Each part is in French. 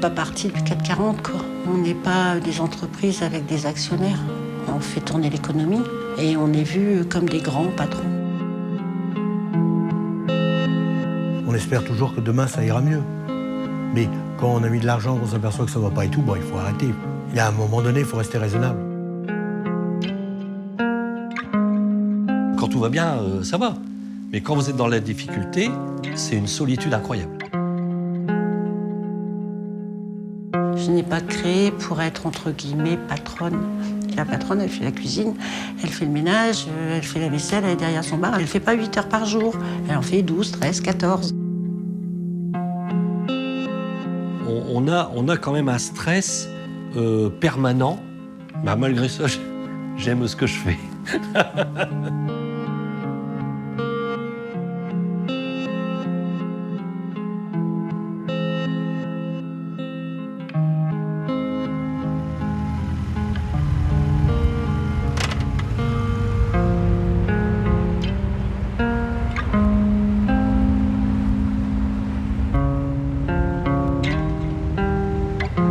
pas partie du CAC 40, quoi. On n'est pas des entreprises avec des actionnaires. On fait tourner l'économie et on est vu comme des grands patrons. On espère toujours que demain, ça ira mieux. Mais quand on a mis de l'argent, qu'on s'aperçoit que ça ne va pas et tout, bon, il faut arrêter. Il y a un moment donné, il faut rester raisonnable. Quand tout va bien, ça va. Mais quand vous êtes dans la difficulté, c'est une solitude incroyable. Je n'ai pas créé pour être, entre guillemets, patronne. La patronne, elle fait la cuisine, elle fait le ménage, elle fait la vaisselle, elle est derrière son bar. Elle ne fait pas 8 heures par jour. Elle en fait 12, 13, 14. On a quand même un stress permanent. Bah, malgré ça, j'aime ce que je fais.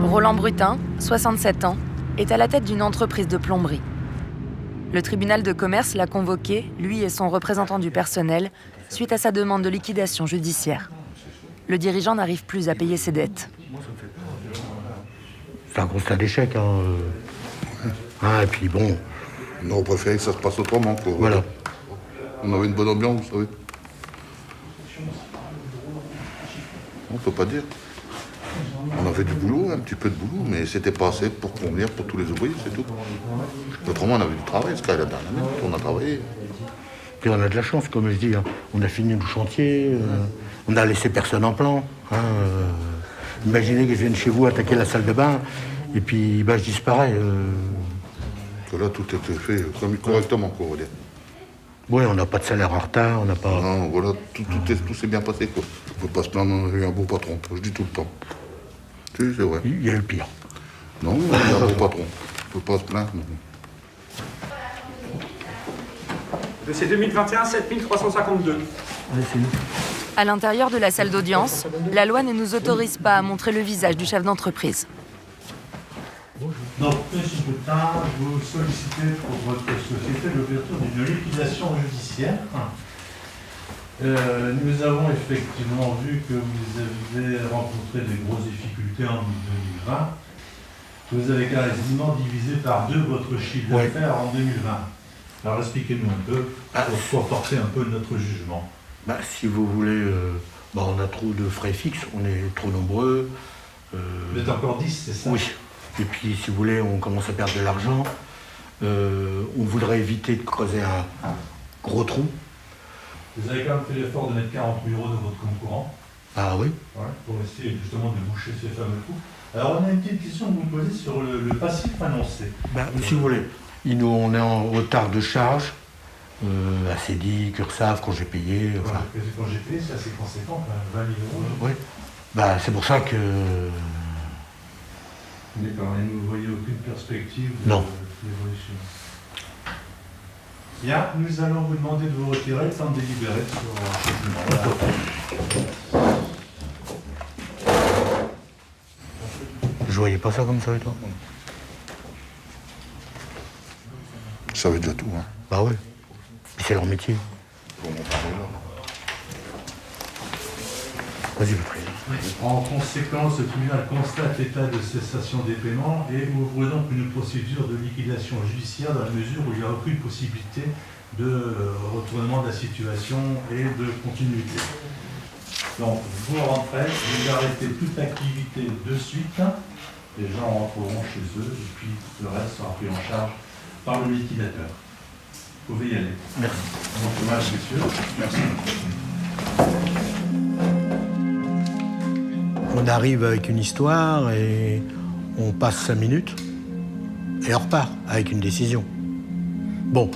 Roland Brutin, 67 ans, est à la tête d'une entreprise de plomberie. Le tribunal de commerce l'a convoqué, lui et son représentant du personnel, suite à sa demande de liquidation judiciaire. Le dirigeant n'arrive plus à payer ses dettes. C'est un constat d'échec. Et puis bon... Non, on préférait que ça se passe autrement, quoi. Voilà. On avait une bonne ambiance, vous savez. On peut pas dire. On avait du boulot, un petit peu de boulot, mais c'était pas assez pour convenir pour tous les ouvriers, c'est tout. Autrement, on avait du travail, jusqu'à la dernière minute, on a travaillé. Puis on a de la chance, comme je dis. On a fini le chantier, on a laissé personne en plan. Imaginez que je vienne chez vous attaquer la salle de bain, et puis je disparais. Que là, tout était fait correctement, quoi, on va dire. Oui, on n'a pas de salaire en retard, on n'a pas... Non, voilà, tout s'est bien passé, quoi. On peut pas se plaindre, on a eu un beau patron, je dis tout le temps. Si, c'est vrai. Il y a eu le pire. Non, on a eu un beau patron. On peut pas se plaindre. Dossier 2021, 7352. À l'intérieur de la salle d'audience, la loi ne nous autorise pas à montrer le visage du chef d'entreprise. Donc, M. Boutin, vous sollicitez pour votre société l'ouverture d'une liquidation judiciaire. Nous avons effectivement vu que vous avez rencontré des grosses difficultés en 2020. Vous avez quasiment divisé par 2 votre chiffre d'affaires en 2020. Alors expliquez-nous un peu pour porter un peu notre jugement. Si vous voulez, on a trop de frais fixes, on est trop nombreux. Vous êtes encore 10, c'est ça? Oui. Et puis, si vous voulez, on commence à perdre de l'argent. On voudrait éviter de creuser un gros trou. Vous avez quand même fait l'effort de mettre 40 000 € dans votre compte courant. Ah oui. Ouais, pour essayer justement de boucher ces fameux trous. Alors, on a une petite question que vous posez sur le passif annoncé. Si vous voulez, on est en retard de charge. ACDI, Cursaf, congé payé. Quand j'ai payé, c'est assez conséquent, quand même, 20 000 €. Oui. C'est pour ça que... D'accord, et vous ne voyez aucune perspective d'évolution. Bien, nous allons vous demander de vous retirer le temps de délibérer sur Je voyais pas ça comme ça, et toi? Je savais déjà tout, hein. Bah oui. C'est leur métier. Vas-y, votre président. En conséquence, le tribunal constate l'état de cessation des paiements et ouvre donc une procédure de liquidation judiciaire dans la mesure où il n'y a aucune possibilité de retournement de la situation et de continuité. Donc, vous rentrez, vous arrêtez toute activité de suite, les gens rentreront chez eux et puis le reste sera pris en charge par le liquidateur. Vous pouvez y aller. Merci. Bon courage, messieurs. Merci. On arrive avec une histoire et on passe 5 minutes et on repart avec une décision. Bon,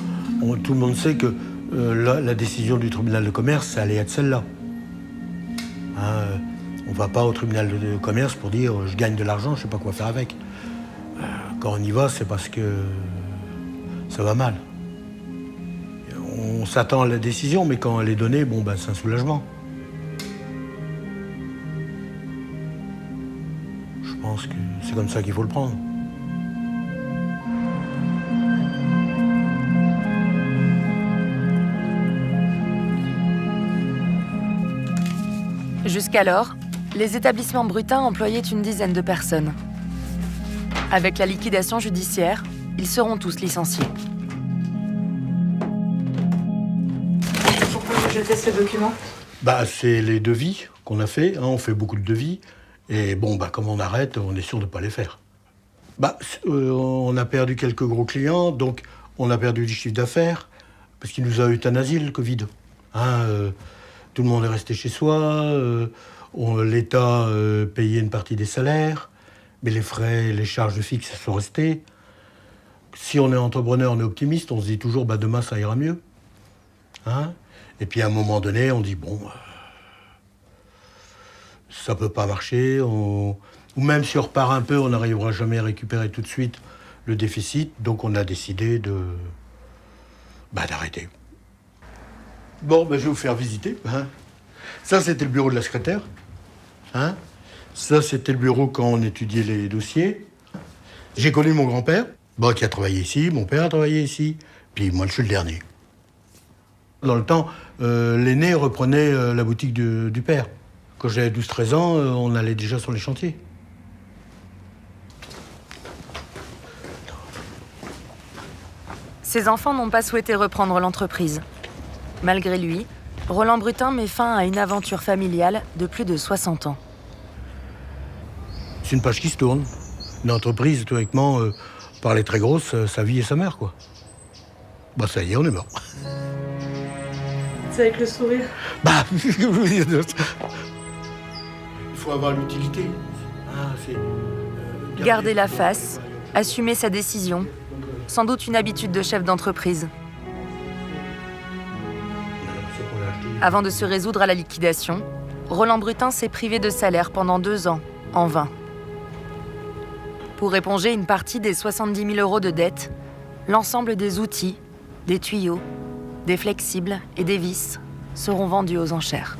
tout le monde sait que la décision du tribunal de commerce, ça allait être celle-là. On ne va pas au tribunal de commerce pour dire « je gagne de l'argent, je ne sais pas quoi faire avec ». Quand on y va, c'est parce que ça va mal. On s'attend à la décision, mais quand elle est donnée, c'est un soulagement. pense que c'est comme ça qu'il faut le prendre. Jusqu'alors, les établissements Brutin employaient une dizaine de personnes. Avec la liquidation judiciaire, ils seront tous licenciés. Pourquoi vous jetez ces documents ? C'est les devis qu'on a fait, on fait beaucoup de devis, et comme on arrête, on est sûr de ne pas les faire. On a perdu quelques gros clients, donc on a perdu du chiffre d'affaires, parce qu'il nous a euthanasié le Covid. Tout le monde est resté chez soi, l'État payait une partie des salaires, mais les frais, les charges fixes sont restées. Si on est entrepreneur, on est optimiste, on se dit toujours demain ça ira mieux. Et puis à un moment donné, on dit ça peut pas marcher, ou même si on repart un peu, on n'arrivera jamais à récupérer tout de suite le déficit, donc on a décidé d'arrêter. Je vais vous faire visiter. Ça, c'était le bureau de la secrétaire. Ça, c'était le bureau quand on étudiait les dossiers. J'ai connu mon grand-père, qui a travaillé ici, mon père a travaillé ici, puis moi, je suis le dernier. Dans le temps, l'aîné reprenait la boutique du père. Quand j'avais 12-13 ans, on allait déjà sur les chantiers. Ses enfants n'ont pas souhaité reprendre l'entreprise. Malgré lui, Roland Brutin met fin à une aventure familiale de plus de 60 ans. C'est une page qui se tourne. Une entreprise, théoriquement, par les très grosses, sa vie et sa mère, quoi. Ça y est, on est mort. C'est avec le sourire. Il faut avoir l'utilité. Garder la face, assumer sa décision, sans doute une habitude de chef d'entreprise. Avant de se résoudre à la liquidation, Roland Brutin s'est privé de salaire pendant 2 ans, en vain. Pour éponger une partie des 70 000 € de dette, l'ensemble des outils, des tuyaux, des flexibles et des vis seront vendus aux enchères.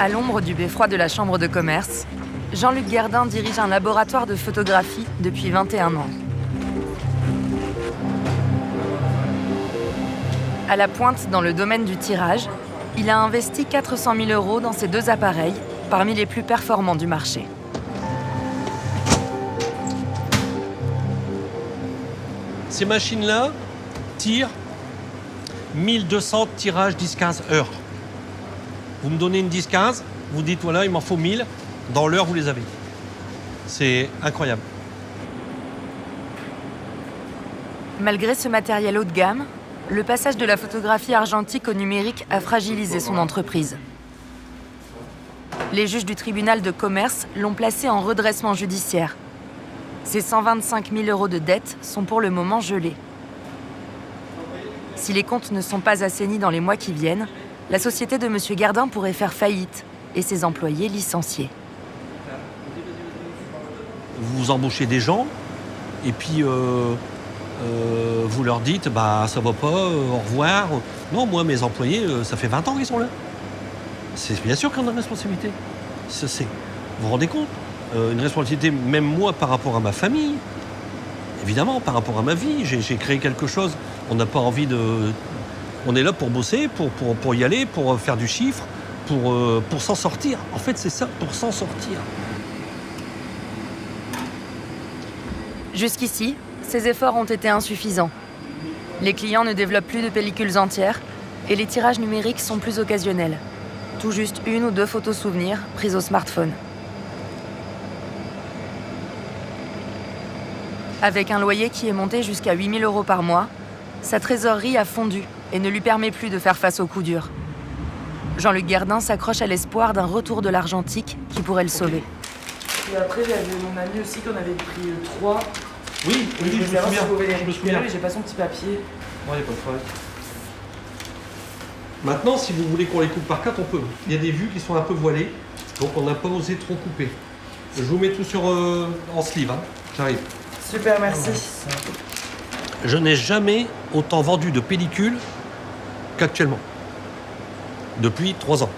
À l'ombre du beffroi de la Chambre de commerce, Jean-Luc Gerdin dirige un laboratoire de photographie depuis 21 ans. À la pointe dans le domaine du tirage, il a investi 400 000 € dans ces 2 appareils, parmi les plus performants du marché. Ces machines-là tirent 1200 tirages 10-15 heures. Vous me donnez une 10-15, vous dites voilà, il m'en faut 1000, dans l'heure vous les avez. C'est incroyable. Malgré ce matériel haut de gamme, le passage de la photographie argentique au numérique a fragilisé son entreprise. Les juges du tribunal de commerce l'ont placé en redressement judiciaire. Ces 125 000 € de dettes sont pour le moment gelés. Si les comptes ne sont pas assainis dans les mois qui viennent, la société de M. Gerdin pourrait faire faillite et ses employés licenciés. Vous embauchez des gens et puis vous leur dites ça va pas, au revoir. Non, moi mes employés, ça fait 20 ans qu'ils sont là. C'est bien sûr qu'on a une responsabilité. Vous vous rendez compte, une responsabilité même moi par rapport à ma famille. Évidemment, par rapport à ma vie, j'ai créé quelque chose. On n'a pas envie de... On est là pour bosser, pour y aller, pour faire du chiffre, pour s'en sortir. En fait, c'est ça, pour s'en sortir. Jusqu'ici, ces efforts ont été insuffisants. Les clients ne développent plus de pellicules entières et les tirages numériques sont plus occasionnels. Tout juste 1 ou 2 photos souvenirs prises au smartphone. Avec un loyer qui est monté jusqu'à 8 000 € par mois, sa trésorerie a fondu et ne lui permet plus de faire face aux coups durs. Jean-Luc Gerdin s'accroche à l'espoir d'un retour de l'argentique qui pourrait le sauver. Et après, j'avais mon ami aussi qu'on avait pris 3. Oui, je me souviens. Je me souviens. J'ai pas son petit papier. Bon, il n'y a pas de problème. Maintenant, si vous voulez qu'on les coupe par 4, on peut. Il y a des vues qui sont un peu voilées, donc on n'a pas osé trop couper. Je vous mets tout sur en sleeve, hein. J'arrive. Super, merci. Je n'ai jamais autant vendu de pellicules qu'actuellement. Depuis 3 ans.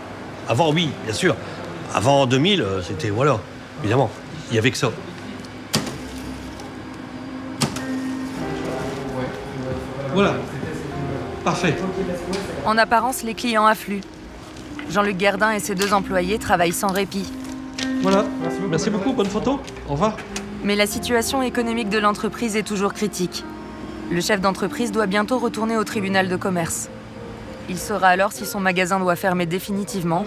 Avant, oui, bien sûr. Avant 2000, c'était, voilà, évidemment, il n'y avait que ça. Voilà. Parfait. En apparence, les clients affluent. Jean-Luc Guerdin et ses 2 employés travaillent sans répit. Voilà. Merci beaucoup. Bonne photo. Au revoir. Mais la situation économique de l'entreprise est toujours critique. Le chef d'entreprise doit bientôt retourner au tribunal de commerce. Il saura alors si son magasin doit fermer définitivement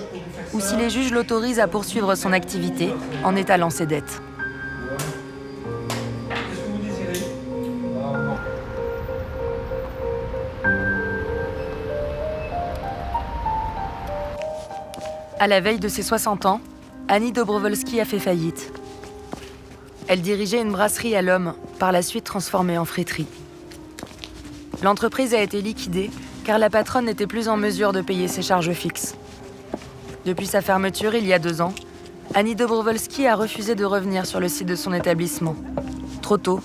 ou si les juges l'autorisent à poursuivre son activité en étalant ses dettes. Qu'est-ce que vous désirez ? À la veille de ses 60 ans, Annie Dobrowolski a fait faillite. Elle dirigeait une brasserie à l'homme, par la suite transformée en friterie. L'entreprise a été liquidée car la patronne n'était plus en mesure de payer ses charges fixes. Depuis sa fermeture il y a 2 ans, Annie Dobrowolski a refusé de revenir sur le site de son établissement. Trop tôt,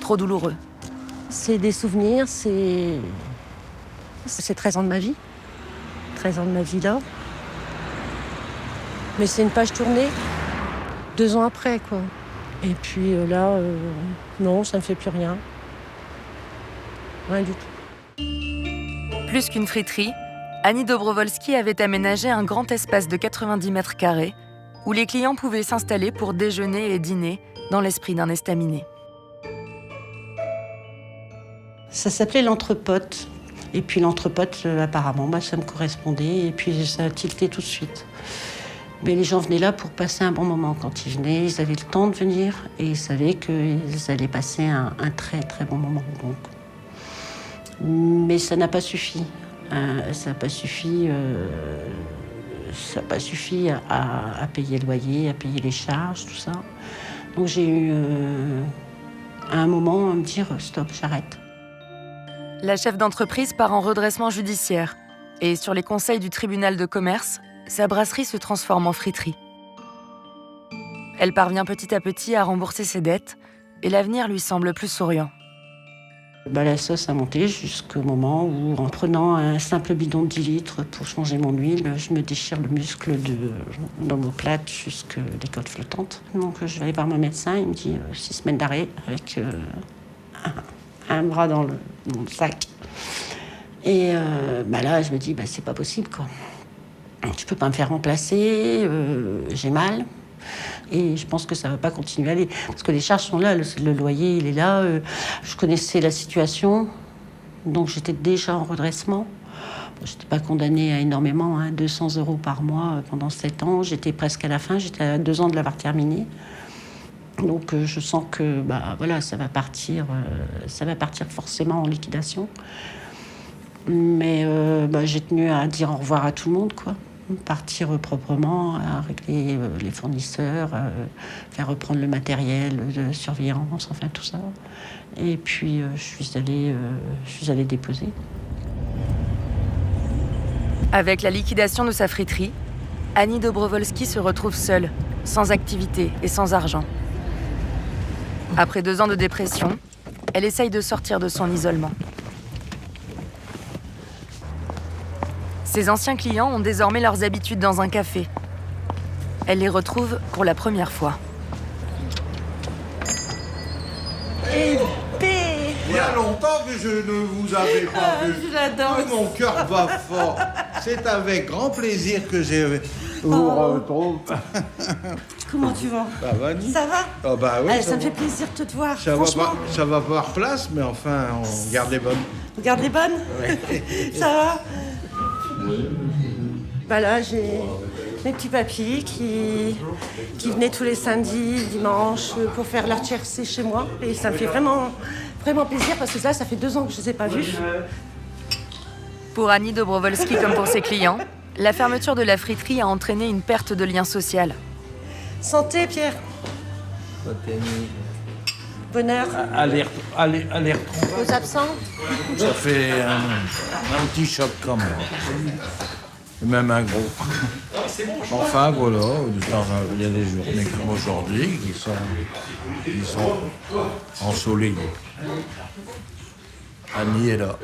trop douloureux. C'est des souvenirs, c'est 13 ans de ma vie. 13 ans de ma vie là. Mais c'est une page tournée 2 ans après, quoi. Et puis là, non, ça ne fait plus rien. Rien du tout. Plus qu'une friterie, Annie Dobrowolski avait aménagé un grand espace de 90 mètres carrés où les clients pouvaient s'installer pour déjeuner et dîner dans l'esprit d'un estaminet. Ça s'appelait l'entrepote. Et puis l'entrepote, apparemment, ça me correspondait. Et puis ça a tilté tout de suite. Mais les gens venaient là pour passer un bon moment. Quand ils venaient, ils avaient le temps de venir et ils savaient qu'ils allaient passer un très très bon moment. Donc. Mais ça n'a pas suffi. Ça n'a pas suffi à payer le loyer, à payer les charges, tout ça. Donc j'ai eu à un moment à me dire stop, j'arrête. La chef d'entreprise part en redressement judiciaire et sur les conseils du tribunal de commerce, sa brasserie se transforme en friterie. Elle parvient petit à petit à rembourser ses dettes et l'avenir lui semble plus souriant. La sauce a monté jusqu'au moment où, en prenant un simple bidon de 10 litres pour changer mon huile, je me déchire le muscle de l'omoplate jusqu'à les côtes flottantes. Donc je vais aller voir mon médecin, il me dit 6 semaines d'arrêt avec un bras dans le sac. Et là, je me dis, c'est pas possible, quoi. Je peux pas me faire remplacer, j'ai mal. Et je pense que ça va pas continuer à aller. Parce que les charges sont là, le loyer, il est là. Je connaissais la situation, donc j'étais déjà en redressement. Je n'étais pas condamnée à énormément, 200 € par mois pendant 7 ans. J'étais presque à la fin, j'étais à 2 ans de l'avoir terminé. Donc je sens que ça va partir forcément en liquidation. Mais j'ai tenu à dire au revoir à tout le monde, quoi. Partir proprement, à régler les fournisseurs, faire reprendre le matériel de surveillance, enfin tout ça. Et puis je suis allée déposer. Avec la liquidation de sa friterie, Annie Dobrowolski se retrouve seule, sans activité et sans argent. Après 2 ans de dépression, elle essaye de sortir de son isolement. Ses anciens clients ont désormais leurs habitudes dans un café. Elle les retrouve pour la première fois. Il y a longtemps que je ne vous avais pas vu. J'adore. Mon cœur bat fort. C'est avec grand plaisir que je vous retrouve. Comment tu vas? Ça va, Annie? Ça va? Ah bah oui, ça me fait plaisir de te voir. ça va pas avoir place, mais enfin, on garde les bonnes. Regarde les bonnes. Ça va? Là, j'ai mes petits papis qui venaient tous les samedis, dimanches, pour faire leur tiercé chez moi. Et ça me fait vraiment, vraiment plaisir parce que là, ça fait 2 ans que je ne les ai pas vus. Pour Annie Dobrowolski comme pour ses clients, la fermeture de la friterie a entraîné une perte de lien social. Santé, Pierre. Bonheur. Allez, retrouver. Aux absents. Ça fait un petit choc quand même. Et même un gros. Enfin, voilà, il y a des journées comme aujourd'hui qui sont ensoleillées. Annie est là.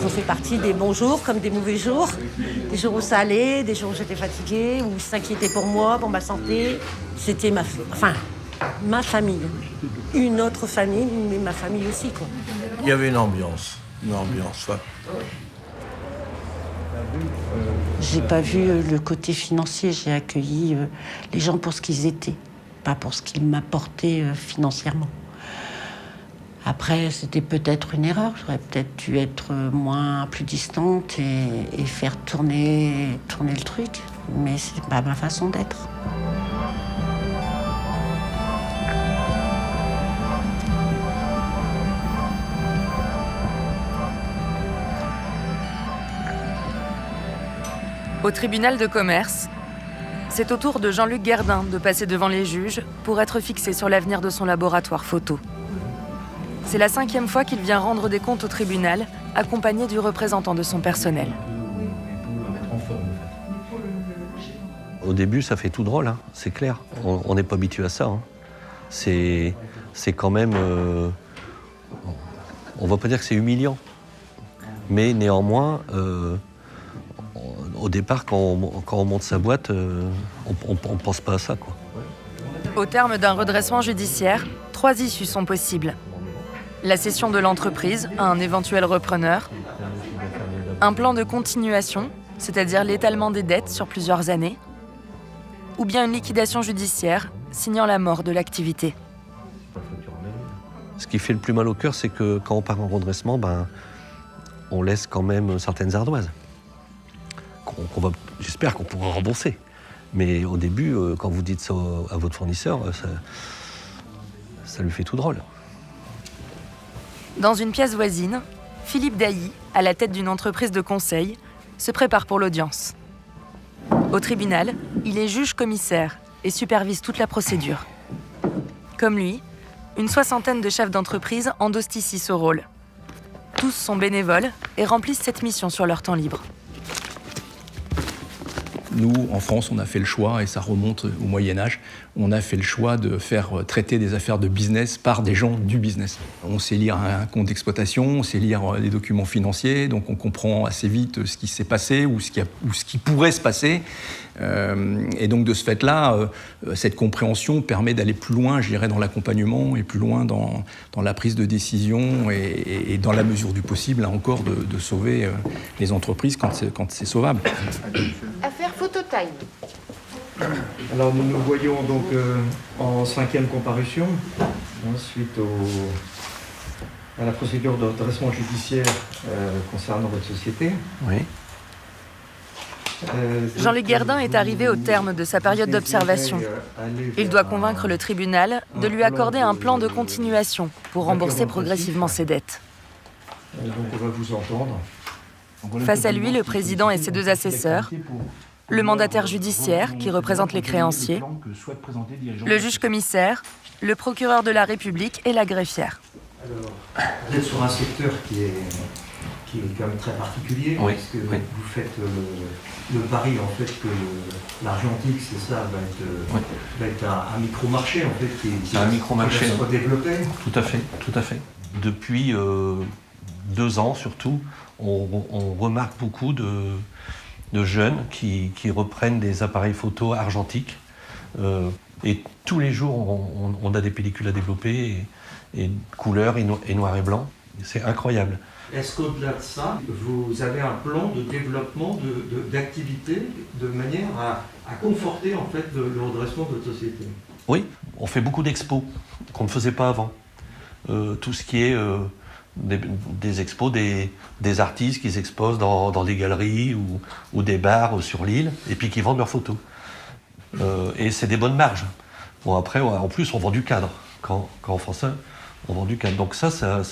Ça fait partie des bons jours comme des mauvais jours. Des jours où ça allait, des jours où j'étais fatiguée, où ils s'inquiétaient pour moi, pour ma santé. C'était ma famille. Une autre famille, mais ma famille aussi, quoi. Il y avait une ambiance, ouais. J'ai pas vu le côté financier, j'ai accueilli les gens pour ce qu'ils étaient, pas pour ce qu'ils m'apportaient financièrement. Après, c'était peut-être une erreur, j'aurais peut-être dû être plus distante et faire tourner le truc, mais c'est pas ma façon d'être. Au tribunal de commerce, c'est au tour de Jean-Luc Guerdin de passer devant les juges pour être fixé sur l'avenir de son laboratoire photo. C'est la 5e fois qu'il vient rendre des comptes au tribunal, accompagné du représentant de son personnel. Au début, ça fait tout drôle, hein, c'est clair. On n'est pas habitué à ça. Hein. C'est quand même... on ne va pas dire que c'est humiliant. Mais néanmoins... au départ, quand on monte sa boîte, on ne pense pas à ça, quoi. Au terme d'un redressement judiciaire, 3 issues sont possibles. La cession de l'entreprise à un éventuel repreneur, un plan de continuation, c'est-à-dire l'étalement des dettes sur plusieurs années, ou bien une liquidation judiciaire signant la mort de l'activité. Ce qui fait le plus mal au cœur, c'est que quand on part en redressement, on laisse quand même certaines ardoises. J'espère qu'on pourra rembourser. Mais au début, quand vous dites ça à votre fournisseur, ça lui fait tout drôle. Dans une pièce voisine, Philippe Dailly, à la tête d'une entreprise de conseil, se prépare pour l'audience. Au tribunal, il est juge-commissaire et supervise toute la procédure. Comme lui, une 60aine de chefs d'entreprise endossent ici ce rôle. Tous sont bénévoles et remplissent cette mission sur leur temps libre. Nous, en France, on a fait le choix, et ça remonte au Moyen-Âge, on a fait le choix de faire traiter des affaires de business par des gens du business. On sait lire un compte d'exploitation, on sait lire les documents financiers, donc on comprend assez vite ce qui s'est passé ou ce qui pourrait se passer. Et donc de ce fait-là, cette compréhension permet d'aller plus loin, je dirais, dans l'accompagnement et plus loin dans la prise de décision et dans la mesure du possible, là encore, de sauver les entreprises quand c'est sauvable. Affaire Phototime. Alors nous nous voyons donc en 5e comparution, suite à la procédure de redressement judiciaire concernant votre société. Oui. Jean-Luc Guerdin est arrivé au terme de sa période d'observation. Il doit convaincre le tribunal de lui accorder un plan de continuation pour rembourser progressivement ses dettes. Donc on va vous entendre. Face à lui, le président et ses 2 assesseurs, le mandataire judiciaire qui représente les créanciers, le juge-commissaire, le procureur de la République et la greffière. Alors, vous êtes sur un secteur qui est quand même très particulier, oui, parce que oui. vous faites le pari en fait que l'argentique, c'est ça, va être un micro-marché en fait qui un micro-marché, va se redévelopper. Tout à fait. Depuis 2 ans surtout, on remarque beaucoup de jeunes qui reprennent des appareils photo argentiques. Et tous les jours, on a des pellicules à développer, et couleur et noir et blanc. C'est incroyable. Est-ce qu'au-delà de ça, vous avez un plan de développement d'activité de manière à conforter en fait le redressement de votre société? Oui, on fait beaucoup d'expos qu'on ne faisait pas avant. Tout ce qui est des expos, des artistes qui s'exposent dans des galeries ou des bars sur l'île et puis qui vendent leurs photos. Et c'est des bonnes marges. Bon, après, en plus, on vend du cadre. Quand on fait ça, on vend du cadre. Donc ça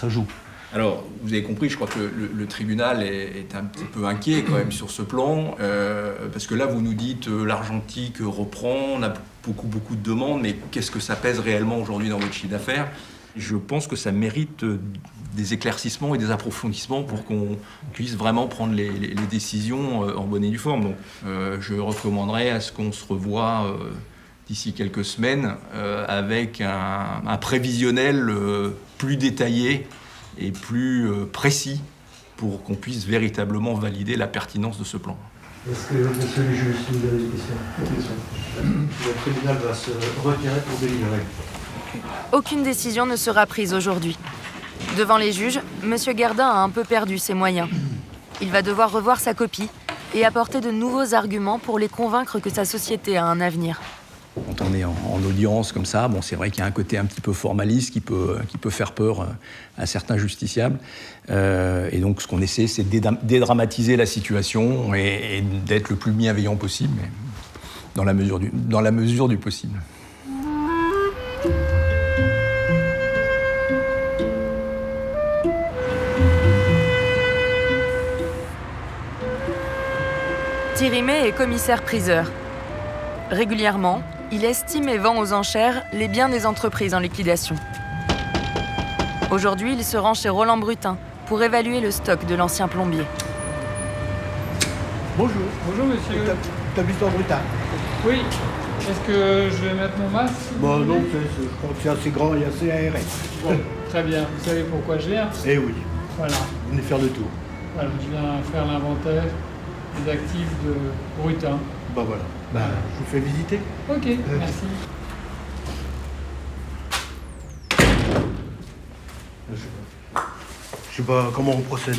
joue. Alors, vous avez compris, je crois que le tribunal est un petit peu inquiet quand même sur ce plan, parce que là, vous nous dites l'argentique reprend, on a beaucoup de demandes, mais qu'est-ce que ça pèse réellement aujourd'hui dans votre chiffre d'affaires? Je pense que ça mérite des éclaircissements et des approfondissements pour qu'on puisse vraiment prendre les décisions en bonne et due forme. Donc, je recommanderais à ce qu'on se revoie d'ici quelques semaines avec un prévisionnel plus détaillé et plus précis pour qu'on puisse véritablement valider la pertinence de ce plan. Est-ce que, monsieur le juge, si vous avez des questions? Le tribunal va se retirer pour délibérer. Aucune décision ne sera prise aujourd'hui. Devant les juges, M. Gerdin a un peu perdu ses moyens. Il va devoir revoir sa copie et apporter de nouveaux arguments pour les convaincre que sa société a un avenir. Quand on est en audience comme ça, bon, c'est vrai qu'il y a un côté un petit peu formaliste qui peut faire peur à certains justiciables. Et donc, ce qu'on essaie, c'est de dédramatiser la situation et d'être le plus bienveillant possible, mais dans la mesure du possible. Thierry May est commissaire-priseur. Régulièrement, il estime et vend aux enchères les biens des entreprises en liquidation. Aujourd'hui, il se rend chez Roland Brutin pour évaluer le stock de l'ancien plombier. Bonjour. Bonjour monsieur. Établissement Brutin. Oui. Est-ce que je vais mettre mon masque? Bon, non, je crois que c'est assez grand et assez aéré. Bon, très bien. Vous savez pourquoi je viens? Eh oui. Voilà. Vous venez faire le tour. Voilà, je viens faire l'inventaire des actifs de Brutin. Bah voilà. Bah, je vous fais visiter. Ok, merci. Je sais pas comment on procède.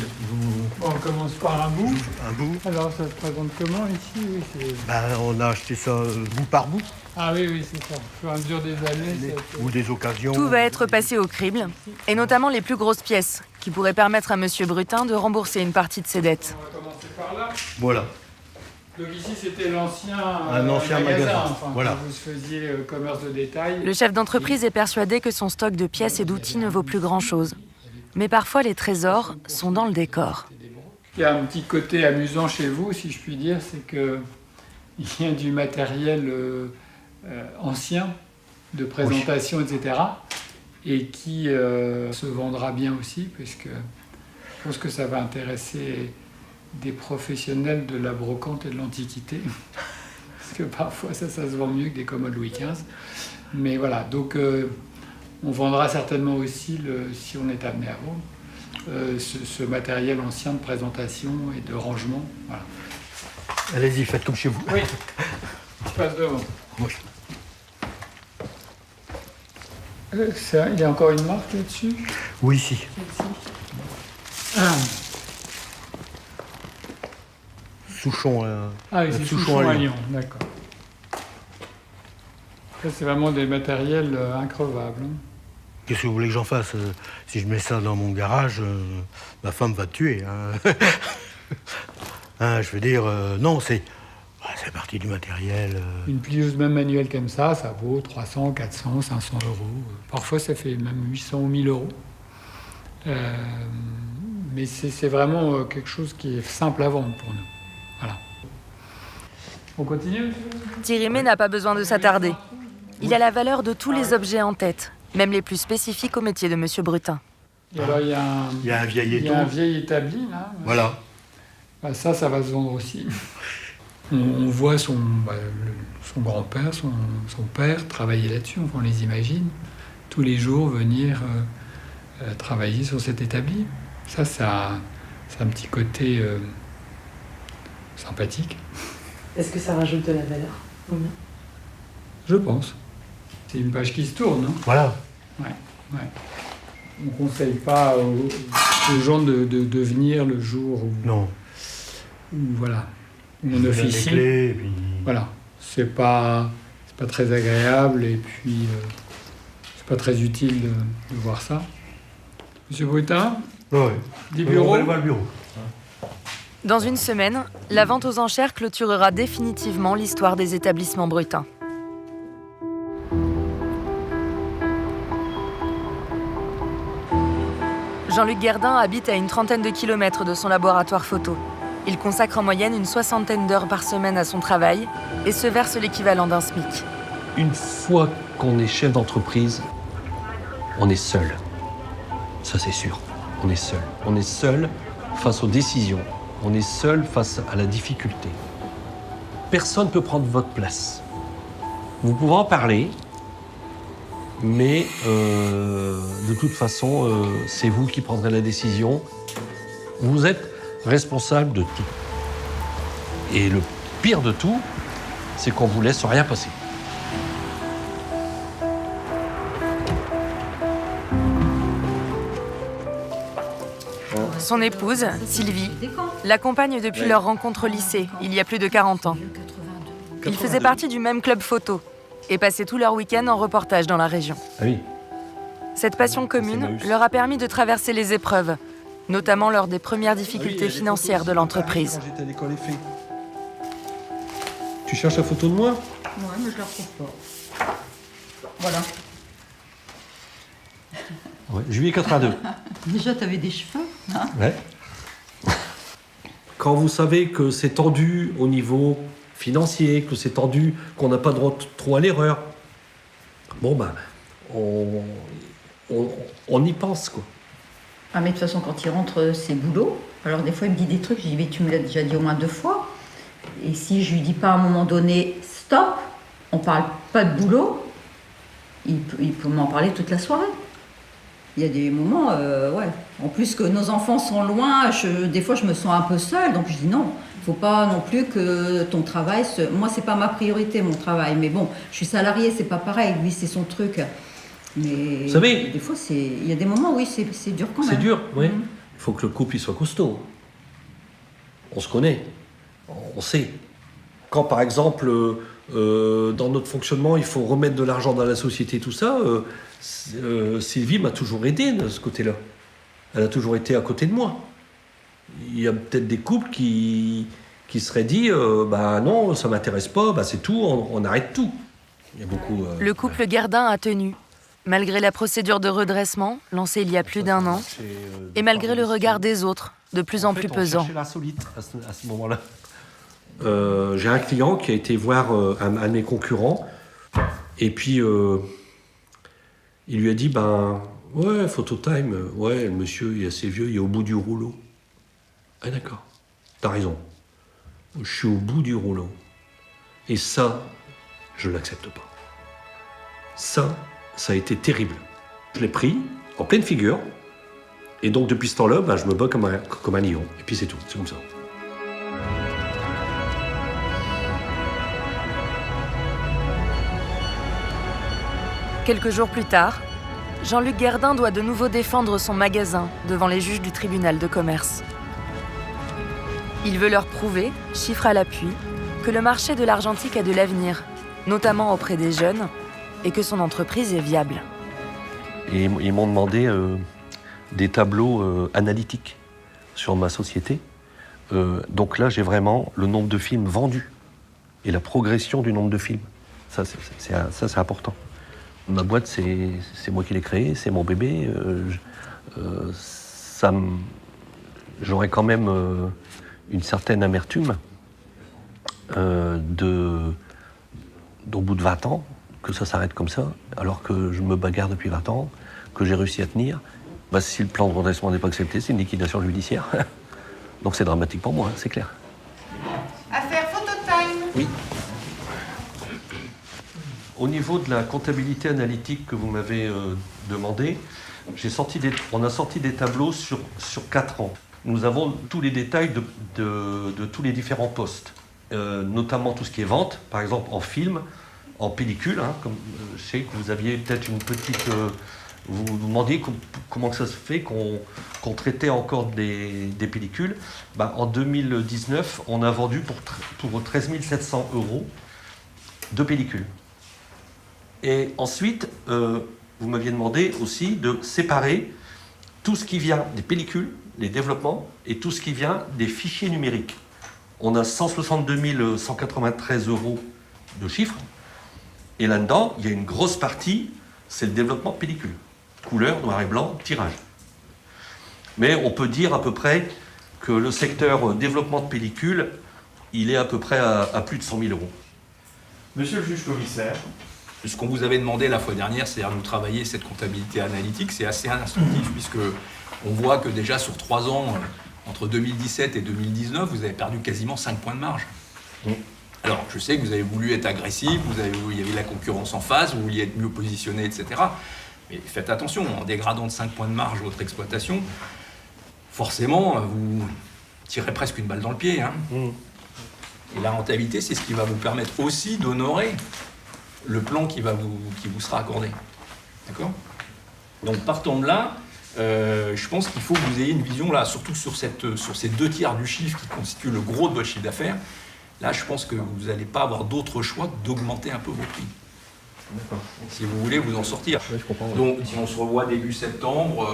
Bon, on commence par un bout. Un bout. Alors, ça se présente comment ici? Oui, bah, on a acheté ça bout par bout. Ah oui, c'est ça. Au fur et à mesure des années. Ou des occasions. Tout va être passé au crible, et notamment les plus grosses pièces, qui pourraient permettre à M. Brutin de rembourser une partie de ses dettes. On va commencer par là. Voilà. Donc ici, c'était l'ancien magasin. Enfin, voilà. Vous faisiez commerce de détail. Le chef d'entreprise est persuadé que son stock de pièces et d'outils ne vaut plus grand-chose. Mais parfois, les trésors sont dans le décor. Il y a un petit côté amusant chez vous, si je puis dire, c'est qu'il y a du matériel ancien, de présentation, etc., et qui se vendra bien aussi, puisque je pense que ça va intéresser des professionnels de la brocante et de l'Antiquité, parce que parfois ça se vend mieux que des commodes Louis XV. Mais voilà, donc on vendra certainement aussi, si on est amené à vendre, ce matériel ancien de présentation et de rangement. Voilà. Allez-y, faites comme chez vous. Oui, je passe devant. Oui. Il y a encore une marque là-dessus? Oui, ici. Souchon. Ah oui, c'est Souchon à Lyon, d'accord. Ça, c'est vraiment des matériels increvables. Hein. Qu'est-ce que vous voulez que j'en fasse? Si je mets ça dans mon garage, ma femme va te tuer. Hein. Hein, je veux dire, non, c'est partie du matériel. Une plieuse même manuelle comme ça vaut 300, 400, 500 euros. Parfois, ça fait même 800 ou 1000 euros. Mais c'est vraiment quelque chose qui est simple à vendre pour nous. Voilà. On continue? Thierry May n'a pas besoin de s'attarder. Il a la valeur de tous les objets en tête, même les plus spécifiques au métier de M. Brutin. Et alors, il y a un vieil établi, là. Voilà. Bah, ça va se vendre aussi. On voit son grand-père, son père travailler là-dessus, on les imagine, tous les jours venir travailler sur cet établi. Ça a un petit côté sympathique. Est-ce que ça rajoute de la valeur? Je pense. C'est une page qui se tourne, non? Voilà. Ouais. On ne conseille pas aux gens de venir le jour où... Non. Voilà. On officie. Clés, et puis... Voilà. C'est pas très agréable et puis c'est pas très utile de voir ça. Monsieur Brutin? Oui. 10 bureaux. On va aller voir le bureau. Dans une semaine, la vente aux enchères clôturera définitivement l'histoire des établissements Brutin. Jean-Luc Guerdin habite à une trentaine de kilomètres de son laboratoire photo. Il consacre en moyenne une 60aine d'heures par semaine à son travail et se verse l'équivalent d'un SMIC. Une fois qu'on est chef d'entreprise, on est seul. Ça, c'est sûr. On est seul. On est seul face aux décisions. On est seul face à la difficulté. Personne ne peut prendre votre place. Vous pouvez en parler, mais de toute façon, c'est vous qui prendrez la décision. Vous êtes responsable de tout. Et le pire de tout, c'est qu'on vous laisse rien passer. Son épouse, Sylvie, l'accompagne depuis leur rencontre au lycée, il y a plus de 40 ans. Ils faisaient partie du même club photo et passaient tous leurs week-ends en reportage dans la région. Ah oui. Cette passion commune leur a permis de traverser les épreuves, notamment lors des premières difficultés financières de l'entreprise. Quand j'étais à l'école Eiffel. Tu cherches la photo de moi? Ouais, mais je la retrouve pas. Voilà. Ouais, juillet 82. Déjà, t'avais des cheveux, hein? Ouais. Quand vous savez que c'est tendu au niveau financier, que c'est tendu, qu'on n'a pas droit trop à l'erreur, bon ben, on y pense, quoi. Ah, mais de toute façon, quand il rentre, c'est boulot. Alors, des fois, il me dit des trucs, je dis, mais tu me l'as déjà dit au moins 2 fois. Et si je lui dis pas à un moment donné, stop, on parle pas de boulot, il peut m'en parler toute la soirée. Il y a des moments, ouais. En plus que nos enfants sont loin, des fois, je me sens un peu seule, donc je dis non. Faut pas non plus que ton travail... Moi, c'est pas ma priorité, mon travail. Mais bon, je suis salariée, c'est pas pareil. Lui, c'est son truc. Mais vous savez, des fois, il y a des moments, oui, c'est dur quand même. C'est dur, oui. Il faut que le couple il soit costaud. On se connaît, on sait. Quand, par exemple, dans notre fonctionnement, il faut remettre de l'argent dans la société, tout ça, Sylvie m'a toujours aidé de ce côté-là. Elle a toujours été à côté de moi. Il y a peut-être des couples qui seraient dit bah non, ça m'intéresse pas, bah c'est tout, on arrête tout. Il y a beaucoup, le couple Guerdin a tenu, malgré la procédure de redressement lancée il y a plus d'1 an, et malgré le regard des autres, de plus en plus pesant. On cherchait l'insolite à ce moment-là. J'ai un client qui a été voir un de mes concurrents, et puis il lui a dit ben ouais, Phototime, ouais, le monsieur il est assez vieux, il est au bout du rouleau. Ah d'accord, t'as raison. Je suis au bout du rouleau. Et ça, je l'accepte pas. Ça a été terrible. Je l'ai pris en pleine figure. Et donc depuis ce temps-là, ben, je me bats comme un lion. Et puis c'est tout, c'est comme ça. Quelques jours plus tard, Jean-Luc Guerdin doit de nouveau défendre son magasin devant les juges du tribunal de commerce. Il veut leur prouver, chiffres à l'appui, que le marché de l'argentique a de l'avenir, notamment auprès des jeunes, et que son entreprise est viable. Et ils m'ont demandé des tableaux analytiques sur ma société. Donc là, j'ai vraiment le nombre de films vendus et la progression du nombre de films. Ça, c'est important. Ma boîte, c'est moi qui l'ai créée, c'est mon bébé. J'aurais quand même une certaine amertume au bout de 20 ans, que ça s'arrête comme ça, alors que je me bagarre depuis 20 ans, que j'ai réussi à tenir. Bah, si le plan de redressement n'est pas accepté, c'est une liquidation judiciaire. Donc c'est dramatique pour moi, hein, c'est clair. Affaire Phototime. Oui. Au niveau de la comptabilité analytique que vous m'avez demandé, on a sorti des tableaux sur 4 ans. Nous avons tous les détails de tous les différents postes, notamment tout ce qui est vente, par exemple en film, en pellicule. Hein, comme je sais que vous aviez peut-être une petite... vous vous demandiez comment ça se fait qu'on traitait encore des pellicules. Ben, en 2019, on a vendu pour 13 700 € de pellicules. Et ensuite, vous m'aviez demandé aussi de séparer tout ce qui vient des pellicules, les développements, et tout ce qui vient des fichiers numériques. On a 162 193 € de chiffres, et là-dedans, il y a une grosse partie, c'est le développement pellicule. Couleur, noir et blanc, tirage. Mais on peut dire à peu près que le secteur développement de pellicule, il est à peu près à plus de 100 000 euros. Monsieur le juge commissaire. Ce qu'on vous avait demandé la fois dernière, c'est-à-dire de travailler cette comptabilité analytique, c'est assez instructif puisque on voit que déjà sur 3 ans, entre 2017 et 2019, vous avez perdu quasiment 5 points de marge. Alors, je sais que vous avez voulu être agressif, il y avait la concurrence en face, vous vouliez être mieux positionné, etc. Mais faites attention, en dégradant de 5 points de marge votre exploitation, forcément, vous tirez presque une balle dans le pied. Hein. Et la rentabilité, c'est ce qui va vous permettre aussi d'honorer le plan qui vous sera accordé. D'accord ? Donc, partant de là, je pense qu'il faut que vous ayez une vision, là, surtout sur ces 2 tiers du chiffre qui constituent le gros de votre chiffre d'affaires. Là, je pense que vous n'allez pas avoir d'autre choix que d'augmenter un peu vos prix. D'accord. Si vous voulez vous en sortir. Oui, je comprends. Donc, si on se revoit début septembre,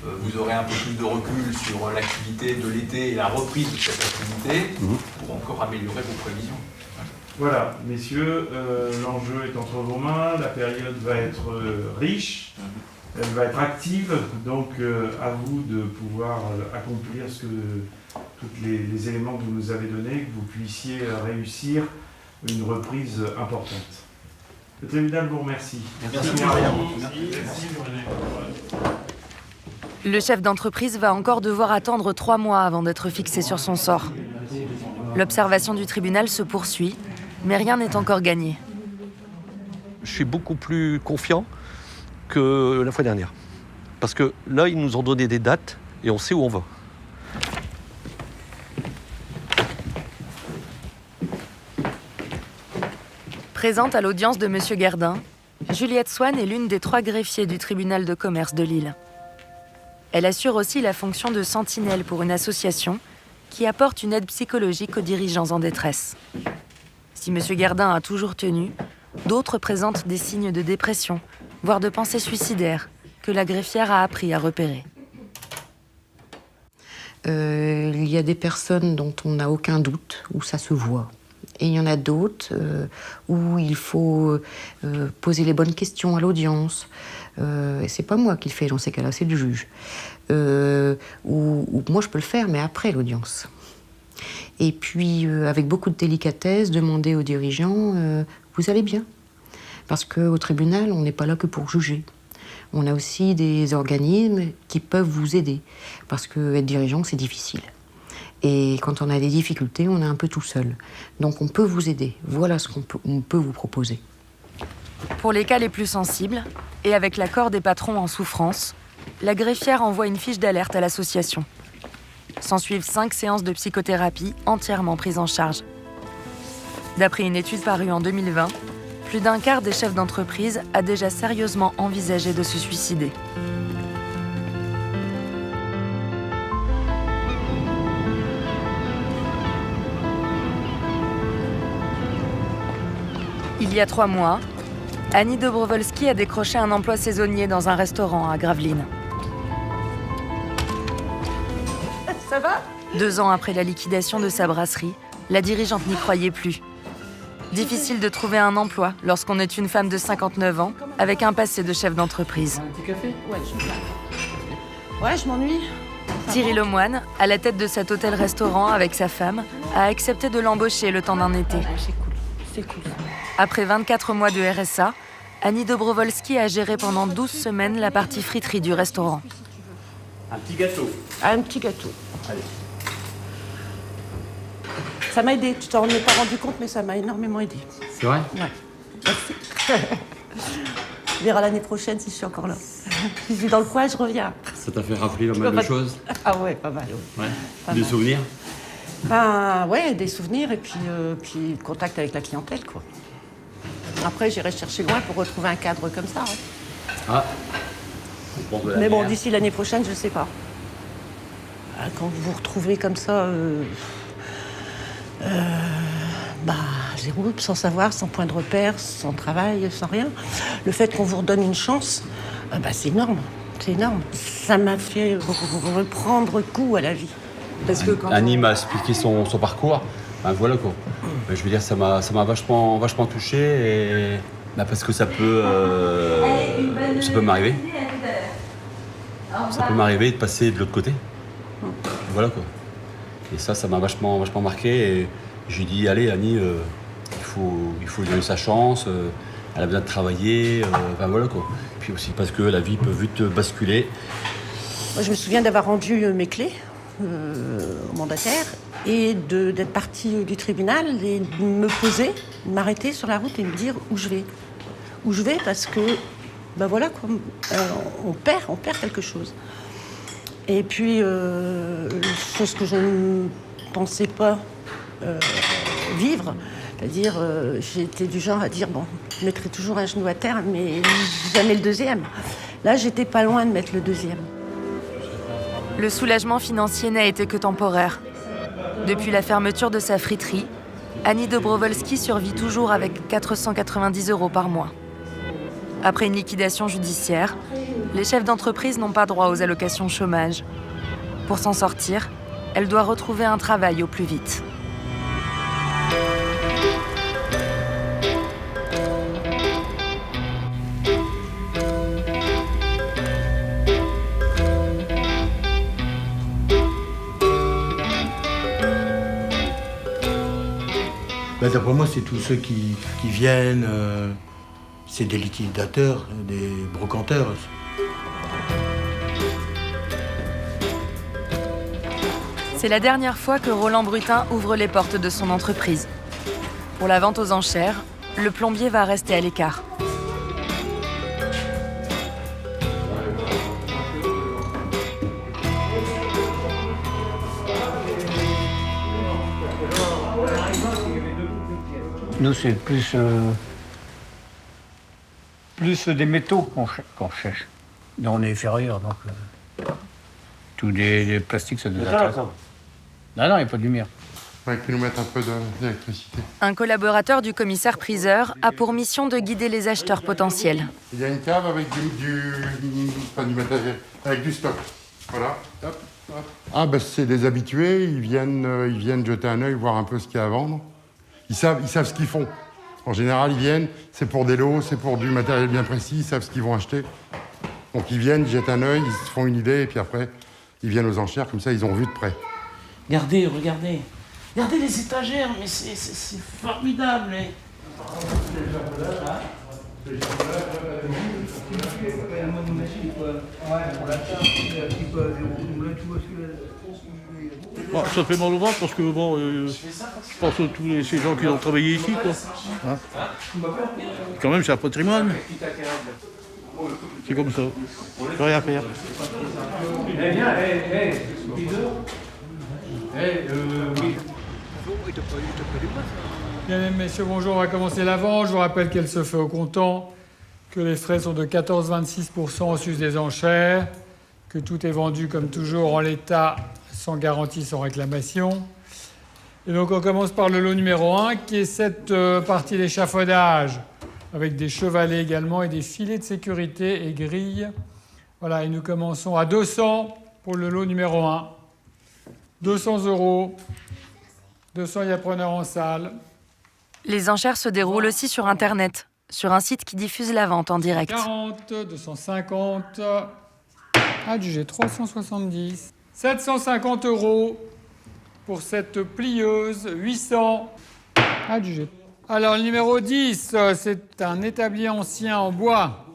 vous aurez un peu plus de recul sur l'activité de l'été et la reprise de cette activité pour encore améliorer vos prévisions. Voilà, messieurs, l'enjeu est entre vos mains, la période va être riche, elle va être active, donc à vous de pouvoir accomplir tous les éléments que vous nous avez donnés, que vous puissiez réussir une reprise importante. Le tribunal vous remercie. Merci. Le chef d'entreprise va encore devoir attendre 3 mois avant d'être fixé sur son sort. L'observation du tribunal se poursuit, mais rien n'est encore gagné. Je suis beaucoup plus confiant que la fois dernière. Parce que là, ils nous ont donné des dates et on sait où on va. Présente à l'audience de M. Guerdin, Juliette Swann est l'une des 3 greffiers du tribunal de commerce de Lille. Elle assure aussi la fonction de sentinelle pour une association qui apporte une aide psychologique aux dirigeants en détresse. Si M. Guerdin a toujours tenu, d'autres présentent des signes de dépression, voire de pensées suicidaires, que la greffière a appris à repérer. Il y a des personnes dont on n'a aucun doute, où ça se voit. Et il y en a d'autres où il faut poser les bonnes questions à l'audience. Et c'est pas moi qui le fais dans ces cas-là, c'est le juge. Ou moi je peux le faire, mais après l'audience. Et puis avec beaucoup de délicatesse, demander aux dirigeants vous allez bien ? Parce qu'au tribunal, on n'est pas là que pour juger. On a aussi des organismes qui peuvent vous aider. Parce que être dirigeant, c'est difficile. Et quand on a des difficultés, on est un peu tout seul. Donc on peut vous aider. Voilà ce qu'on peut vous proposer. Pour les cas les plus sensibles, et avec l'accord des patrons en souffrance, la greffière envoie une fiche d'alerte à l'association. S'ensuivent 5 séances de psychothérapie entièrement prises en charge. D'après une étude parue en 2020, plus d'un quart des chefs d'entreprise a déjà sérieusement envisagé de se suicider. Il y a 3 mois, Annie Dobrovolski a décroché un emploi saisonnier dans un restaurant à Gravelines. Ça va ? 2 ans après la liquidation de sa brasserie, la dirigeante n'y croyait plus. Difficile de trouver un emploi lorsqu'on est une femme de 59 ans avec un passé de chef d'entreprise. Un petit café ? Ouais, je m'ennuie. Thierry Lemoine, à la tête de cet hôtel-restaurant avec sa femme, a accepté de l'embaucher le temps d'un été. C'est cool. Après 24 mois de RSA, Annie Dobrovolski a géré pendant 12 semaines la partie friterie du restaurant. Un petit gâteau. Un petit gâteau. Allez. Ça m'a aidé, tu t'en es pas rendu compte, mais ça m'a énormément aidé. C'est vrai ? Ouais. Merci. Tu verras l'année prochaine si je suis encore là. Si je suis dans le coin, je reviens. Ça t'a fait rappeler pas mal de choses ? Ah ouais, pas mal. Ouais. Pas Des mal. souvenirs ? Ben ouais, des souvenirs et puis le contact avec la clientèle, quoi. Après, j'irai chercher loin pour retrouver un cadre comme ça. Hein. Ah. Mais bon, d'ici l'année prochaine, je sais pas. Quand vous vous retrouvez comme ça, zéro, sans savoir, sans point de repère, sans travail, sans rien. Le fait qu'on vous redonne une chance, c'est énorme. C'est énorme. Ça m'a fait reprendre goût à la vie. Parce que quand Annie m'a expliqué son parcours. Ben voilà quoi. Je veux dire, ça m'a vachement touché et parce que ça peut m'arriver. ça peut m'arriver de passer de l'autre côté. Voilà quoi. Et ça m'a vachement marqué. Et je lui ai dit, allez Annie, il faut lui donner sa chance, elle a besoin de travailler, enfin voilà quoi. Puis aussi parce que la vie peut vite basculer. Moi, je me souviens d'avoir rendu mes clés au mandataire et d'être partie du tribunal et de me poser, de m'arrêter sur la route et me dire où je vais. Où je vais parce que, ben voilà, quoi, on perd quelque chose. Et puis, chose que je ne pensais pas vivre, c'est-à-dire, j'étais du genre à dire, bon, je mettrai toujours un genou à terre, mais jamais le deuxième. Là, j'étais pas loin de mettre le deuxième. Le soulagement financier n'a été que temporaire. Depuis la fermeture de sa friterie, Annie Dobrowolski survit toujours avec 490 € par mois. Après une liquidation judiciaire, les chefs d'entreprise n'ont pas droit aux allocations chômage. Pour s'en sortir, elle doit retrouver un travail au plus vite. Ben, d'après moi, c'est tous ceux qui viennent, c'est des liquidateurs, des brocanteurs. C'est la dernière fois que Roland Brutin ouvre les portes de son entreprise. Pour la vente aux enchères, le plombier va rester à l'écart. Nous, c'est plus des métaux qu'on cherche. Nous, on est ferrailleurs, donc tous les plastiques, ça nous intéresse. Non, il n'y a pas de lumière. Il faudrait qu'ils nous mettent un peu d'électricité. Un collaborateur du commissaire-priseur a pour mission de guider les acheteurs potentiels. Il y a une cave avec pas du matériel, avec du stock. Voilà. Hop, hop. Ah, ben c'est des habitués, ils viennent jeter un œil, voir un peu ce qu'il y a à vendre. Ils savent ce qu'ils font. En général, ils viennent, c'est pour des lots, c'est pour du matériel bien précis, ils savent ce qu'ils vont acheter. Donc ils viennent, ils jettent un œil, ils se font une idée, et puis après, ils viennent aux enchères, comme ça, ils ont vu de près. Regardez les étagères, mais c'est formidable. Bon, ça fait mal au ventre parce que je pense à tous ces gens qui ont travaillé ici, quoi. Hein? Quand même, c'est un patrimoine. C'est comme ça. Plus rien à faire. Bien, mesdames, messieurs, bonjour. On va commencer la vente. Je vous rappelle qu'elle se fait au comptant, que les frais sont de 14,26% au sus des enchères, que tout est vendu comme toujours en l'état, sans garantie, sans réclamation. Et donc on commence par le lot numéro 1, qui est cette partie d'échafaudage, avec des chevalets également et des filets de sécurité et grilles. Voilà, et nous commençons à 200 pour le lot numéro 1. 200 €. 200, il y a preneur en salle. Les enchères se déroulent aussi sur Internet, sur un site qui diffuse la vente en direct. 40, 250, adjugé 370, 750 € pour cette plieuse, 800, adjugé. Alors le numéro 10, c'est un établi ancien en bois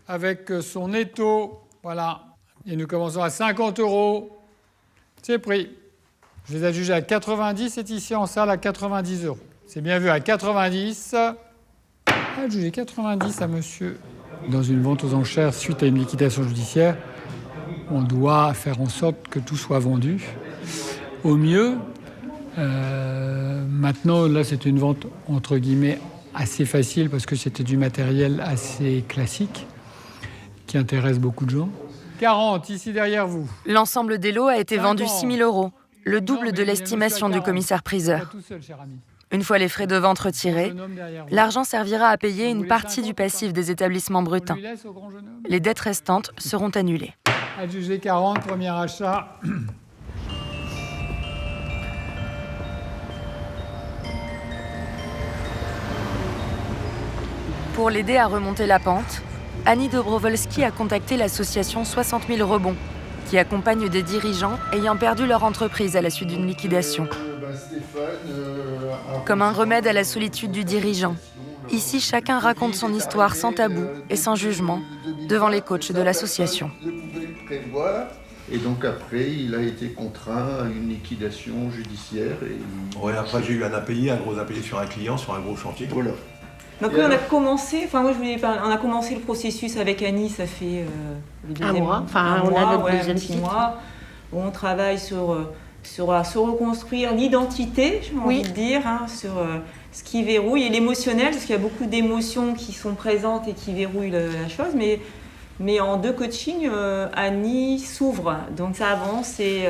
avec son étau, voilà. Et nous commençons à 50 €, c'est pris. Je les adjuge à 90, c'est ici en salle à 90 €. C'est bien vu à 90. Adjugé 90 à monsieur. Dans une vente aux enchères suite à une liquidation judiciaire, on doit faire en sorte que tout soit vendu au mieux. Maintenant, là, c'est une vente entre guillemets assez facile parce que c'était du matériel assez classique qui intéresse beaucoup de gens. 40, ici derrière vous. L'ensemble des lots a été vendu 6 000 €, le double de l'estimation du commissaire-priseur. Une fois les frais de vente retirés, l'argent servira à payer une partie du passif des établissements Brutin. Les dettes restantes seront annulées. Adjugé 40, premier achat. Pour l'aider à remonter la pente, Annie Dobrowolski a contacté l'association 60 000 rebonds, qui accompagne des dirigeants ayant perdu leur entreprise à la suite d'une liquidation. Comme un remède à la solitude du dirigeant, ici chacun raconte son histoire sans tabou et sans jugement devant les coachs de l'association. Et donc après, il a été contraint à une liquidation judiciaire. Ouais, après j'ai eu un impayé, un gros impayé sur un client, sur un gros chantier. Voilà. Donc on a commencé, on a commencé le processus avec Annie, ça fait le deuxième, un mois, enfin on a notre deuxième petit mois, où on travaille sur se reconstruire l'identité, j'ai envie de dire, sur ce qui verrouille et l'émotionnel, parce qu'il y a beaucoup d'émotions qui sont présentes et qui verrouillent la chose, mais en 2 coachings, Annie s'ouvre, donc ça avance et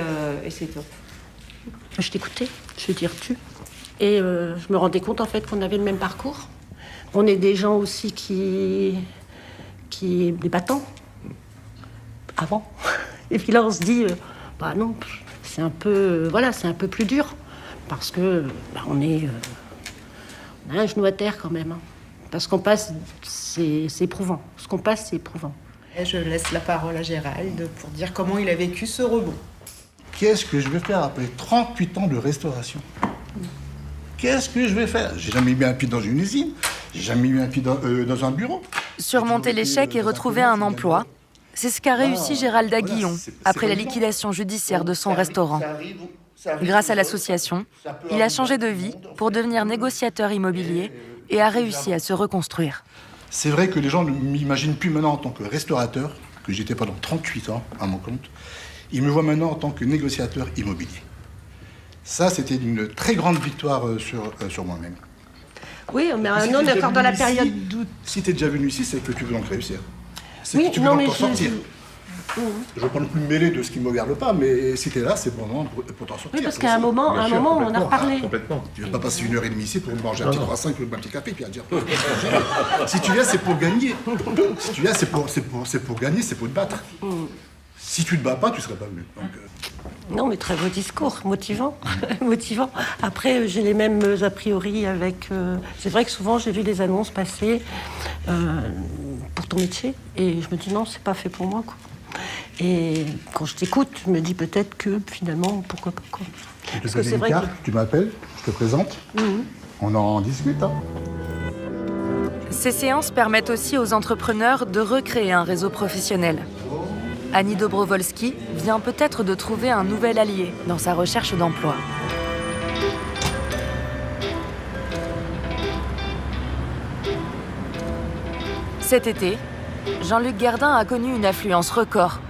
c'est top. Je t'écoutais, je veux dire tu, et je me rendais compte en fait qu'on avait le même parcours. On est des gens aussi qui des battants avant. Et puis là, on se dit, bah non, c'est un peu, c'est un peu plus dur parce que on a un genou à terre quand même. Parce qu'on passe, c'est éprouvant. Ce qu'on passe, c'est éprouvant. Et je laisse la parole à Gérald pour dire comment il a vécu ce rebond. Qu'est-ce que je vais faire après 38 ans de restauration? Qu'est-ce que je vais faire? J'ai jamais mis un pied dans une usine, j'ai jamais mis un pied dans un bureau. Surmonter l'échec et retrouver un emploi, c'est ce qu'a réussi Gérald Aguillon après la liquidation judiciaire de son restaurant. Grâce à l'association, il a changé de vie pour devenir négociateur immobilier et a réussi à se reconstruire. C'est vrai que les gens ne m'imaginent plus maintenant en tant que restaurateur, que j'étais pendant 38 ans à mon compte. Ils me voient maintenant en tant que négociateur immobilier. Ça, c'était une très grande victoire sur moi-même. Oui, mais on est encore dans la période d'août. Si tu es déjà venu ici, c'est que tu veux donc réussir. C'est oui, que tu veux encore sortir. Je ne veux pas non plus me mêler de ce qui ne me regarde pas, mais si tu es là, c'est pour t'en sortir. Oui, parce qu'à un moment, on en a reparlé. Complètement. Tu ne vas pas passer 1h30 ici pour manger un petit croissant et un petit café, puis à dire... Si tu viens, c'est pour gagner. Si tu viens, c'est pour gagner, c'est pour te battre. Si tu ne te bats pas, tu ne serais pas venu. Donc, non, mais très beau discours, motivant. Motivant. Après, j'ai les mêmes a priori avec... c'est vrai que souvent, j'ai vu des annonces passer pour ton métier, et je me dis non, c'est pas fait pour moi, quoi. Et quand je t'écoute, je me dis peut-être que finalement, pourquoi pas, quoi. Je te donne une carte, tu m'appelles, je te présente, on en discute. Ces séances permettent aussi aux entrepreneurs de recréer un réseau professionnel. Annie Dobrowolski vient peut-être de trouver un nouvel allié dans sa recherche d'emploi. Cet été, Jean-Luc Gardin a connu une affluence record.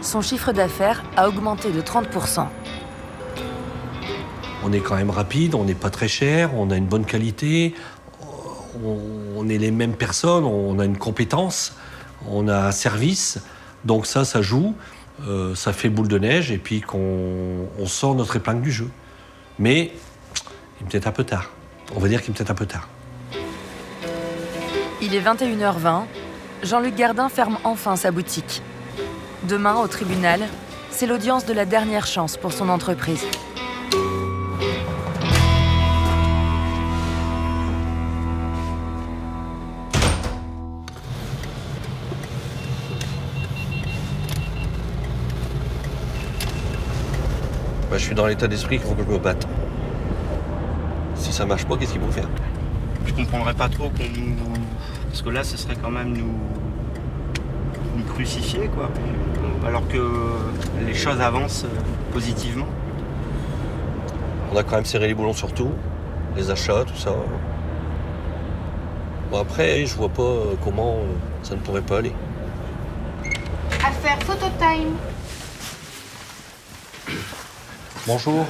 Son chiffre d'affaires a augmenté de 30%. On est quand même rapide, on n'est pas très cher, on a une bonne qualité, on est les mêmes personnes, on a une compétence, on a un service. Donc ça joue, ça fait boule de neige et puis qu'on sort notre épingle du jeu. Mais il est peut-être un peu tard. On va dire qu'il est peut-être un peu tard. Il est 21h20. Jean-Luc Gardin ferme enfin sa boutique. Demain, au tribunal, c'est l'audience de la dernière chance pour son entreprise. Je suis dans l'état d'esprit qu'il faut que je me batte. Si ça marche pas, qu'est-ce qu'il faut faire? Je comprendrais pas trop qu'on nous... Parce que là, ce serait quand même nous crucifier, quoi. Alors que les choses avancent positivement. On a quand même serré les boulons sur tout, les achats, tout ça. Bon, après, je vois pas comment ça ne pourrait pas aller. Affaire photo time. Bonjour.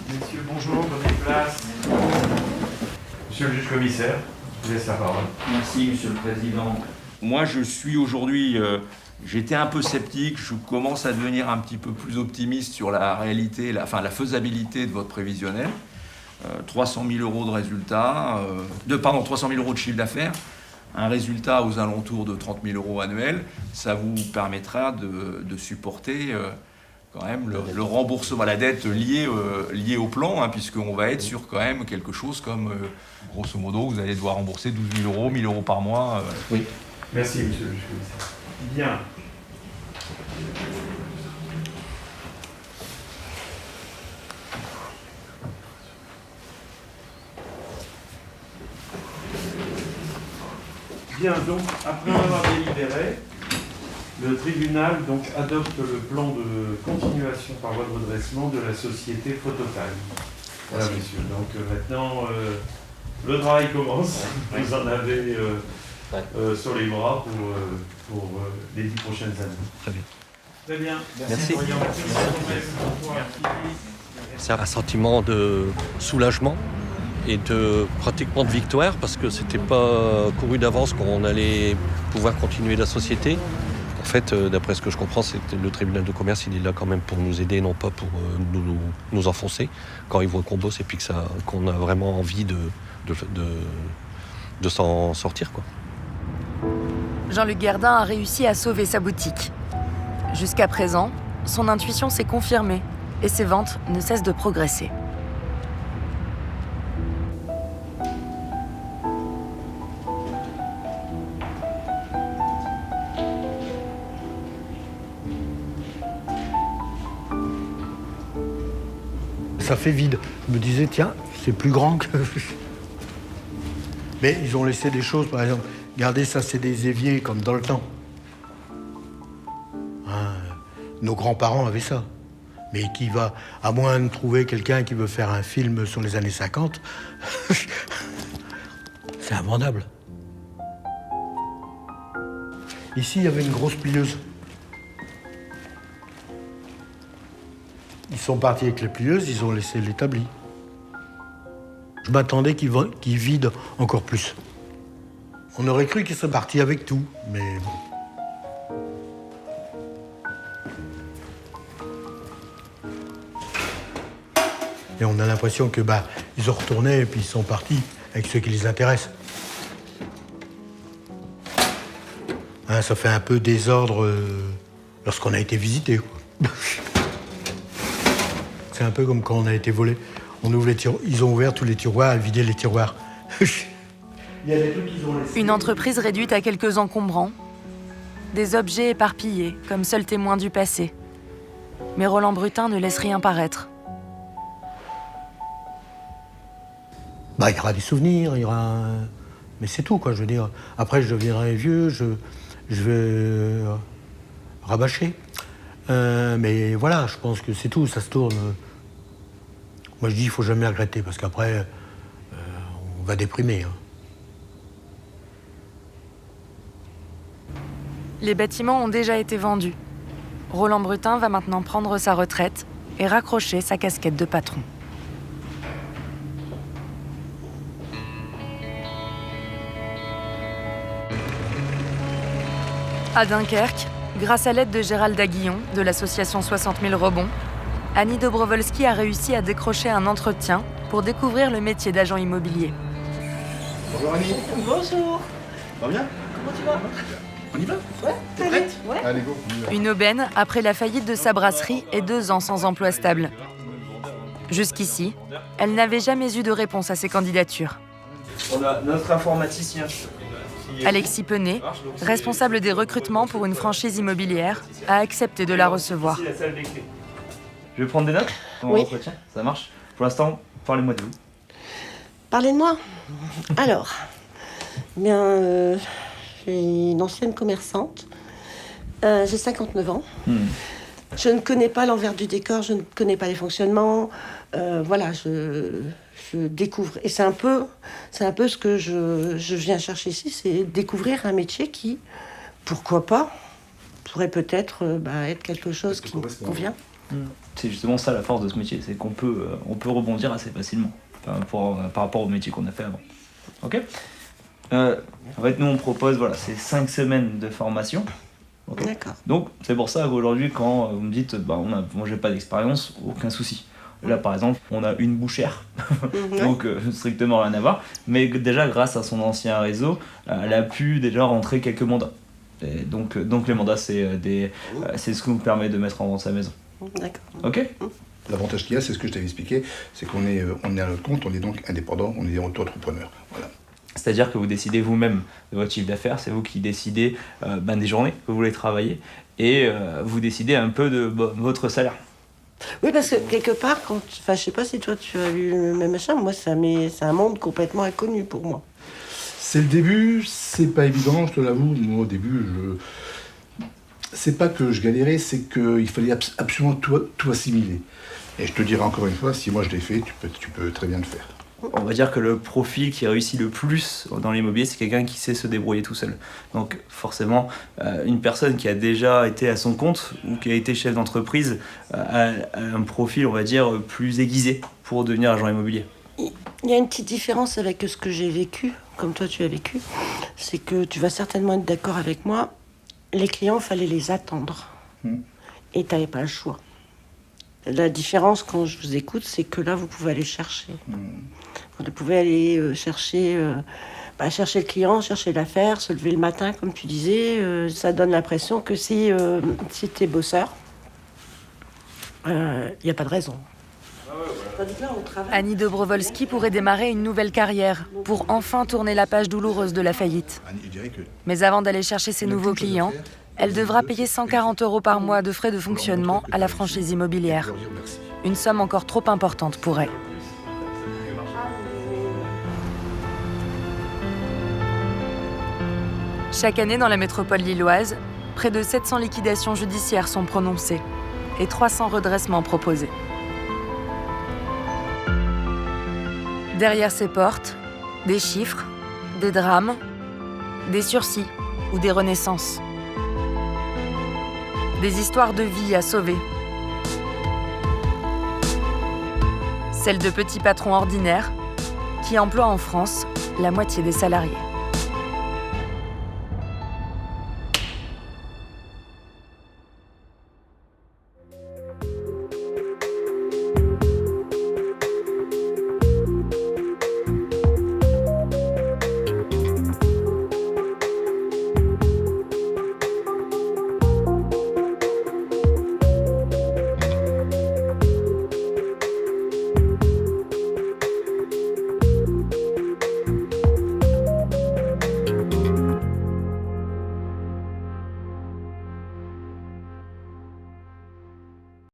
Messieurs, bonjour, prenez place. Monsieur le juge commissaire, je vous laisse la parole. Merci, monsieur le président. Moi, je suis aujourd'hui... j'étais un peu sceptique, je commence à devenir un petit peu plus optimiste sur la réalité, la faisabilité de votre prévisionnel. 300 000 euros de résultat, 300 000 euros de chiffre d'affaires, un résultat aux alentours de 30 000 euros annuels, ça vous permettra de supporter quand même le remboursement, la dette liée au plan, puisqu'on va être sur quand même quelque chose comme, grosso modo, vous allez devoir rembourser 12 000 euros, 1 000 euros par mois. Oui. Merci, monsieur le juge commissaire. Bien. Bien, donc, après avoir délibéré, le tribunal donc, adopte le plan de continuation par voie de redressement de la société Phototime. Voilà, messieurs. Donc maintenant, le travail commence. Vous en avez sur les bras pour les 10 prochaines années. Très bien. Très bien. Merci. C'est un sentiment de soulagement et pratiquement de victoire parce que c'était pas couru d'avance qu'on allait pouvoir continuer la société. En fait, d'après ce que je comprends, c'est que le tribunal de commerce, il est là quand même pour nous aider, non pas pour nous enfoncer quand il voit qu'on bosse et puis qu'on a vraiment envie de s'en sortir, quoi. Jean-Luc Guerdin a réussi à sauver sa boutique. Jusqu'à présent, son intuition s'est confirmée et ses ventes ne cessent de progresser. Ça fait vide. Je me disais, tiens, c'est plus grand que... Mais ils ont laissé des choses, par exemple, regardez, ça c'est des éviers comme dans le temps. Hein, nos grands-parents avaient ça. Mais qui va, à moins de trouver quelqu'un qui veut faire un film sur les années 50, c'est invendable. Ici, il y avait une grosse plieuse. Ils sont partis avec les plieuses, ils ont laissé l'établi. Je m'attendais qu'ils vident encore plus. On aurait cru qu'ils seraient partis avec tout, mais bon. Et on a l'impression que ils ont retourné et puis ils sont partis avec ceux qui les intéressent. Hein, ça fait un peu désordre lorsqu'on a été visité, quoi. C'est un peu comme quand on a été volé. On ouvre ils ont ouvert tous les tiroirs et vidé les tiroirs. Il y a des trucs qu'ils ont laissés. Une entreprise réduite à quelques encombrants. Des objets éparpillés, comme seuls témoins du passé. Mais Roland Brutin ne laisse rien paraître. Il y aura des souvenirs, il y aura... Mais c'est tout, quoi, je veux dire. Après, je deviendrai vieux, je vais rabâcher. Mais voilà, je pense que c'est tout, ça se tourne. Moi, je dis, il ne faut jamais regretter, parce qu'après, on va déprimer. Hein. Les bâtiments ont déjà été vendus. Roland Brutin va maintenant prendre sa retraite et raccrocher sa casquette de patron. À Dunkerque, grâce à l'aide de Gérald Aguillon de l'association 60 000 rebonds, Annie Dobrovolski a réussi à décrocher un entretien pour découvrir le métier d'agent immobilier. Bonjour Annie. Bonjour. Ça va bien? Comment tu vas? On y va? Ouais. T'es prête? Ouais. Allez, go. Une aubaine après la faillite de sa brasserie et 2 ans sans emploi stable. Jusqu'ici, elle n'avait jamais eu de réponse à ses candidatures. On a notre informaticien. Alexis Penet, responsable des recrutements pour une franchise immobilière, a accepté de la recevoir. Ici, la salle des clés. Je vais prendre des notes pour Oui. l'entretien, ça marche. Pour l'instant, parlez-moi de vous. Parlez de moi. Alors, je suis une ancienne commerçante. J'ai 59 ans. Je ne connais pas l'envers du décor, je ne connais pas les fonctionnements. Voilà, je découvre. Et c'est un peu ce que je viens chercher ici, c'est découvrir un métier qui, pourquoi pas, pourrait peut-être être quelque chose qui me convient. C'est justement ça la force de ce métier, c'est qu'on peut rebondir assez facilement par rapport au métier qu'on a fait avant. Ok. En fait, nous on propose c'est 5 semaines de formation. Okay. D'accord. Donc c'est pour ça qu'aujourd'hui quand vous me dites moi j'ai pas d'expérience, aucun souci. Là par exemple on a une bouchère, donc strictement rien à voir, mais déjà grâce à son ancien réseau, elle a pu déjà rentrer quelques mandats. Et donc les mandats c'est ce qui nous permet de mettre en vente sa maison. D'accord. Ok. L'avantage qu'il y a, c'est ce que je t'avais expliqué, c'est qu'on est à notre compte, on est donc indépendant, on est auto-entrepreneur. Voilà. C'est-à-dire que vous décidez vous-même de votre chiffre d'affaires, c'est vous qui décidez des journées que vous voulez travailler et vous décidez un peu de votre salaire. Oui, parce que quelque part, je sais pas si toi tu as lu le même machin, moi c'est un monde complètement inconnu pour moi. C'est le début, c'est pas évident, je te l'avoue. Moi au début, c'est pas que je galérais, c'est qu'il fallait absolument tout assimiler. Et je te dirai encore une fois, si moi je l'ai fait, tu peux très bien le faire. On va dire que le profil qui réussit le plus dans l'immobilier, c'est quelqu'un qui sait se débrouiller tout seul. Donc forcément, une personne qui a déjà été à son compte ou qui a été chef d'entreprise a un profil, on va dire, plus aiguisé pour devenir agent immobilier. Il y a une petite différence avec ce que j'ai vécu, comme toi tu as vécu, c'est que tu vas certainement être d'accord avec moi, les clients, il fallait les attendre. Et tu n'avais pas le choix. La différence quand je vous écoute, c'est que là, vous pouvez aller chercher. Vous pouvez aller chercher le client, chercher l'affaire, se lever le matin, comme tu disais. Ça donne l'impression que si tu es bosseur, il n'y a pas de raison. Annie Dobrowolski pourrait démarrer une nouvelle carrière pour enfin tourner la page douloureuse de la faillite. Mais avant d'aller chercher ses nouveaux clients, elle devra payer 140 € par mois de frais de fonctionnement à la franchise immobilière. Une somme encore trop importante pour elle. Chaque année dans la métropole lilloise, près de 700 liquidations judiciaires sont prononcées et 300 redressements proposés. Derrière ces portes, des chiffres, des drames, des sursis ou des renaissances. Des histoires de vie à sauver. Celles de petits patrons ordinaires qui emploient en France la moitié des salariés.